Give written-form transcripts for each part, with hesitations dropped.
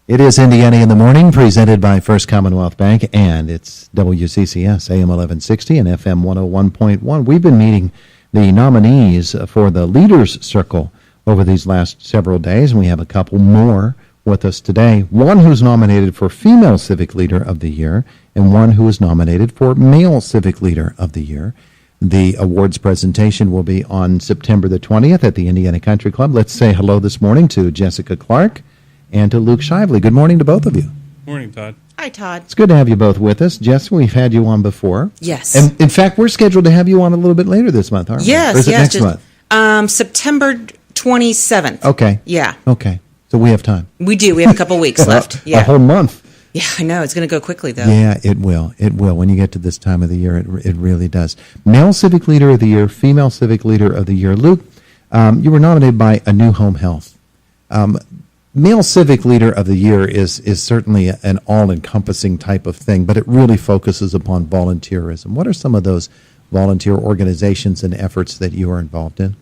It is Indiana in the Morning, presented by First Commonwealth Bank, and it's WCCS AM 1160 and FM 101.1. We've been meeting the nominees for the Leaders Circle over these last several days, and we have a couple more with us today. One who's nominated for Female Civic Leader of the Year, and one who is nominated for Male Civic Leader of the Year. The awards presentation will be on September the 20th at the Indiana Country Club. Let's say hello this morning to Jessica Clark and to Luke Shively. Good morning to both of you. Morning, Todd. Hi, Todd. It's good to have you both with us. Jess, we've had you on before. Yes. And in fact, we're scheduled to have you on a little bit later this month, aren't we? Yes, or is it yes. next month? September 27th. Okay. Yeah. Okay. So we have time. We do. We have a couple weeks left. Yeah. A whole month. Yeah, I know. It's going to go quickly, though. Yeah, it will. It will. When you get to this time of the year, it really does. Male Civic Leader of the Year, Female Civic Leader of the Year. Luke, you were nominated by A New Home Health. Male Civic Leader of the Year is certainly an all-encompassing type of thing, but it really focuses upon volunteerism. What are some of those volunteer organizations and efforts that you are involved in?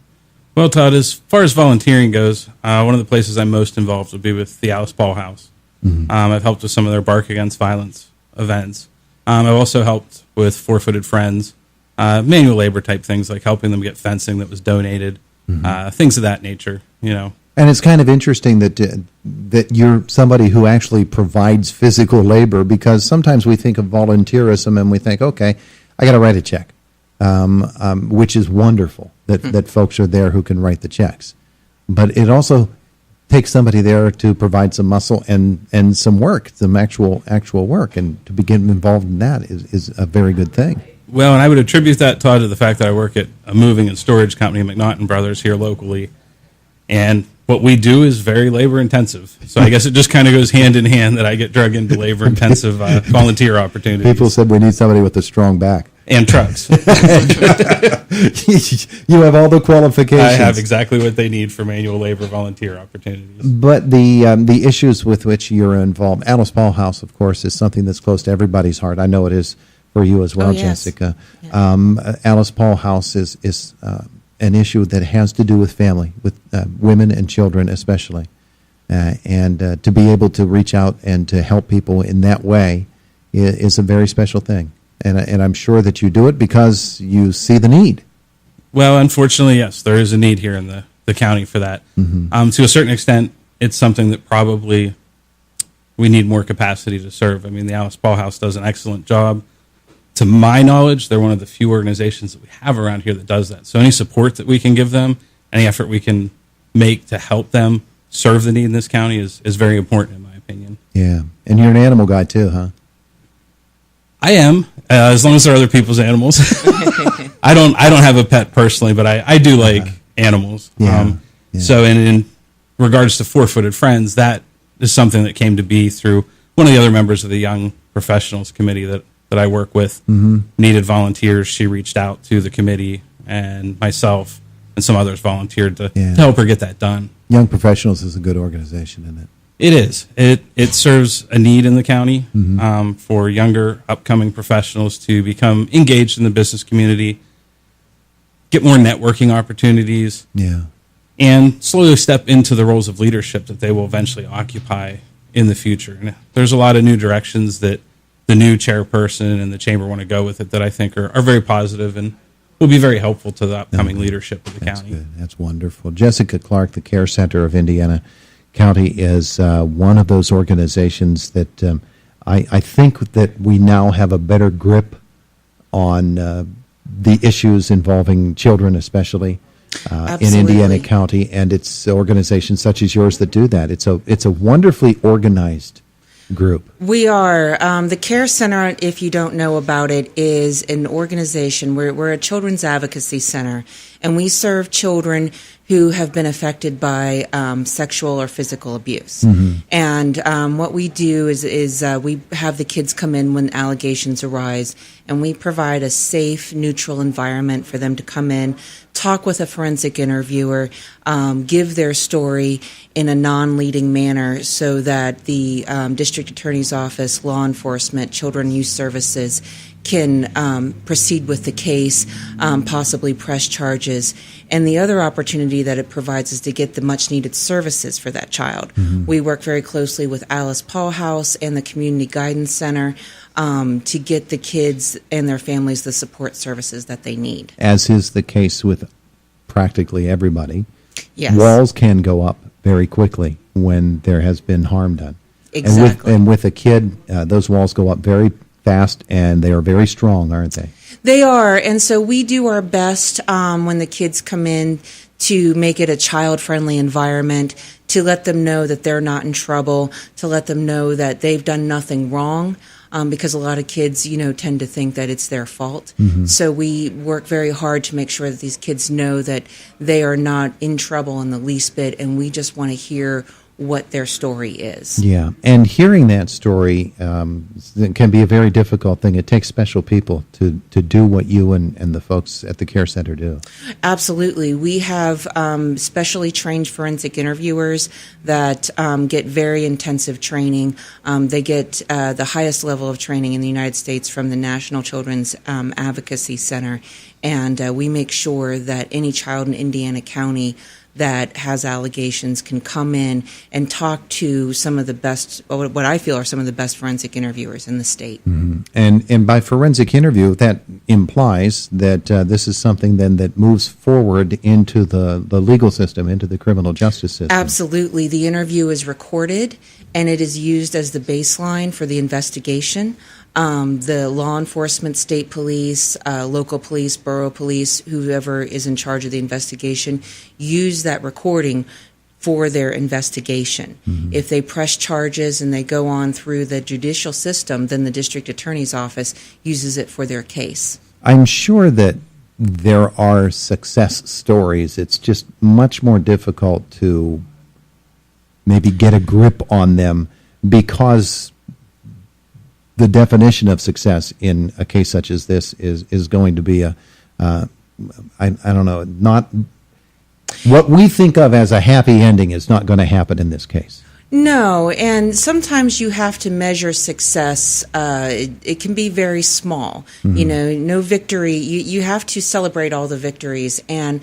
Well, Todd, as far as volunteering goes, one of the places I'm most involved would be with the Alice Paul House. Mm-hmm. I've helped with some of their Bark Against Violence events. I've also helped with Four-Footed Friends, manual labor type things like helping them get fencing that was donated, things of that nature, you know. And it's kind of interesting that you're somebody who actually provides physical labor, because sometimes we think of volunteerism and we think, okay, I got to write a check, which is wonderful that folks are there who can write the checks. But it also takes somebody there to provide some muscle and some work, some actual work, and to begin involved in that is a very good thing. Well, and I would attribute that, Todd, to the fact that I work at a moving and storage company, McNaughton Brothers, here locally, and what we do is very labor-intensive. So I guess it just kind of goes hand in hand that I get drug into labor-intensive volunteer opportunities. People said we need somebody with a strong back. And trucks. You have all the qualifications. I have exactly what they need for manual labor volunteer opportunities. But the issues with which you're involved, Alice Paul House, of course, is something that's close to everybody's heart. I know it is for you as well, yes. Jessica. Yeah. Alice Paul House is an issue that has to do with family, with women and children especially. And to be able to reach out and to help people in that way is a very special thing. And I'm sure that you do it because you see the need. Well, unfortunately, yes, there is a need here in the county for that. Mm-hmm. To a certain extent, it's something that probably we need more capacity to serve. I mean, the Alice Paul House does an excellent job. To my knowledge, they're one of the few organizations that we have around here that does that. So any support that we can give them, any effort we can make to help them serve the need in this county is very important, in my opinion. Yeah, and you're an animal guy too, huh? I am, as long as they're other people's animals. I don't have a pet personally, but I do like animals. Yeah. So in regards to Four-Footed Friends, that is something that came to be through one of the other members of the Young Professionals Committee that I work with. Needed volunteers. She reached out to the committee, and myself and some others volunteered to help her get that done. Young Professionals is a good organization, isn't it? It is. It serves a need in the county for younger, upcoming professionals to become engaged in the business community, get more networking opportunities, and slowly step into the roles of leadership that they will eventually occupy in the future. And there's a lot of new directions that the new chairperson and the chamber want to go with it that I think are very positive and will be very helpful to the upcoming leadership of the county. Good. That's wonderful. Jessica Clark, the Care Center of Indiana County, is one of those organizations that I think that we now have a better grip on the issues involving children, especially in Indiana County, and it's organizations such as yours that do that. It's a wonderfully organized group. We are. The Care Center, if you don't know about it, is an organization. We're a children's advocacy center, and we serve children who have been affected by sexual or physical abuse. And what we do is we have the kids come in when allegations arise, and we provide a safe, neutral environment for them to come in, talk with a forensic interviewer, give their story in a non-leading manner so that the district attorney's office, law enforcement, children and youth services can proceed with the case, possibly press charges. And the other opportunity that it provides is to get the much-needed services for that child. We work very closely with Alice Paul House and the Community Guidance Center to get the kids and their families the support services that they need. As is the case with practically everybody, Yes. walls can go up very quickly when there has been harm done. Exactly. And with a kid, those walls go up very fast, and they are very strong, aren't they? They are, and so we do our best when the kids come in to make it a child-friendly environment, to let them know that they're not in trouble, to let them know that they've done nothing wrong, because a lot of kids, tend to think that it's their fault. So we work very hard to make sure that these kids know that they are not in trouble in the least bit, and we just want to hear what their story is. Yeah, and hearing that story can be a very difficult thing. It takes special people to do what you and the folks at the Care Center do. Absolutely. We have specially trained forensic interviewers that get very intensive training. They get the highest level of training in the United States from the National Children's Advocacy Center, and we make sure that any child in Indiana County that has allegations can come in and talk to some of the best, what I feel are some of the best forensic interviewers in the state. And by forensic interview, that implies that this is something then that moves forward into the legal system, into the criminal justice system. Absolutely. The interview is recorded, and it is used as the baseline for the investigation. The law enforcement, state police, local police, borough police, whoever is in charge of the investigation, use that recording for their investigation. If they press charges and they go on through the judicial system, then the district attorney's office uses it for their case. I'm sure that there are success stories. It's just much more difficult to maybe get a grip on them because the definition of success in a case such as this is going to be I don't know, not what we think of as a happy ending is not going to happen in this case. No, and sometimes you have to measure success. It can be very small. No victory. You have to celebrate all the victories. And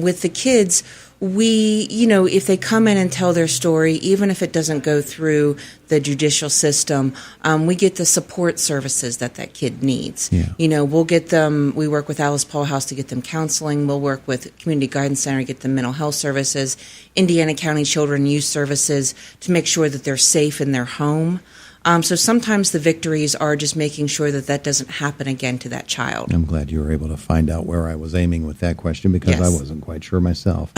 with the kids, if they come in and tell their story, even if it doesn't go through the judicial system, we get the support services that kid needs. Yeah. We'll get them, we work with Alice Paul House to get them counseling. We'll work with Community Guidance Center to get them mental health services, Indiana County Children and Youth Services to make sure that they're safe in their home. So sometimes the victories are just making sure that doesn't happen again to that child. I'm glad you were able to find out where I was aiming with that question because Yes. I wasn't quite sure myself.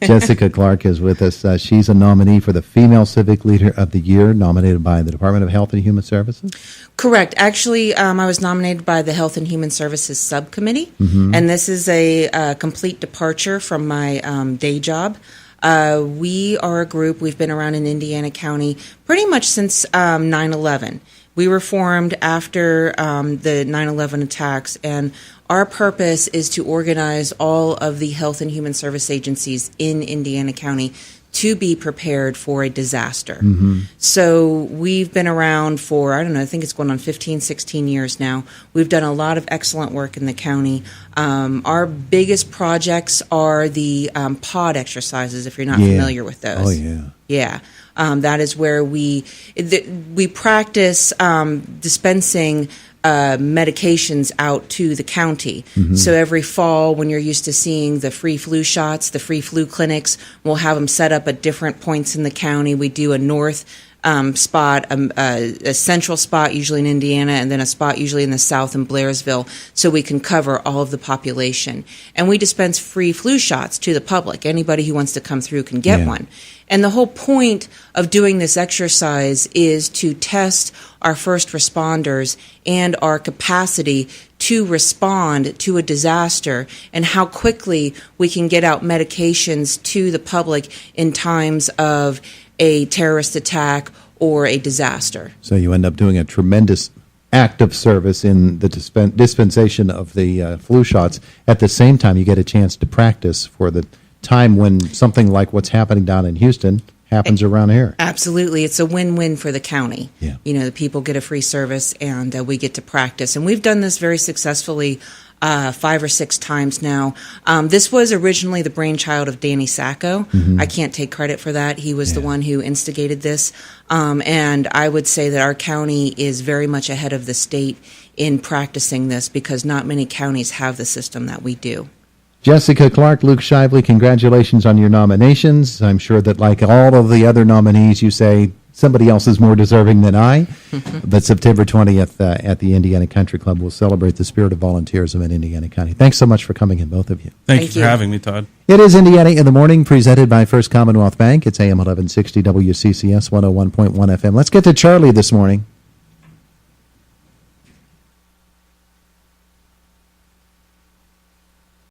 Jessica Clark is with us. She's a nominee for the Female Civic Leader of the Year, nominated by the Department of Health and Human Services. Correct. Actually, I was nominated by the Health and Human Services Subcommittee, and this is a complete departure from my day job. We are a group, we've been around in Indiana County pretty much since 9/11. We were formed after the 9/11 attacks, and our purpose is to organize all of the health and human service agencies in Indiana County to be prepared for a disaster. So we've been around for, I think it's going on 15, 16 years now. We've done a lot of excellent work in the county. Our biggest projects are the pod exercises, if you're not familiar with those. Oh, yeah. Yeah. That is where we practice dispensing medications out to the county. So every fall, when you're used to seeing the free flu shots, the free flu clinics, we'll have them set up at different points in the county. We do a north spot, a central spot usually in Indiana, and then a spot usually in the south in Blairsville, so we can cover all of the population. And we dispense free flu shots to the public. Anybody who wants to come through can get one. And the whole point of doing this exercise is to test our first responders and our capacity to respond to a disaster and how quickly we can get out medications to the public in times of a terrorist attack or a disaster. So you end up doing a tremendous act of service in the dispensation of the flu shots. At the same time, you get a chance to practice for the time when something like what's happening down in Houston happens around here. Absolutely. It's a win-win for the county. Yeah. The people get a free service, and we get to practice. And we've done this very successfully 5 or 6 times now. This was originally the brainchild of Danny Sacco. I can't take credit for that. He was the one who instigated this. And I would say that our county is very much ahead of the state in practicing this because not many counties have the system that we do. Jessica, Clark, Luke Shively, congratulations on your nominations. I'm sure that like all of the other nominees, you say somebody else is more deserving than I. But September 20th at the Indiana Country Club, we'll celebrate the spirit of volunteerism in Indiana County. Thanks so much for coming in, both of you. Thank you for having me, Todd. It is Indiana in the Morning, presented by First Commonwealth Bank. It's AM 1160 WCCS 101.1 FM. Let's get to Charlie this morning.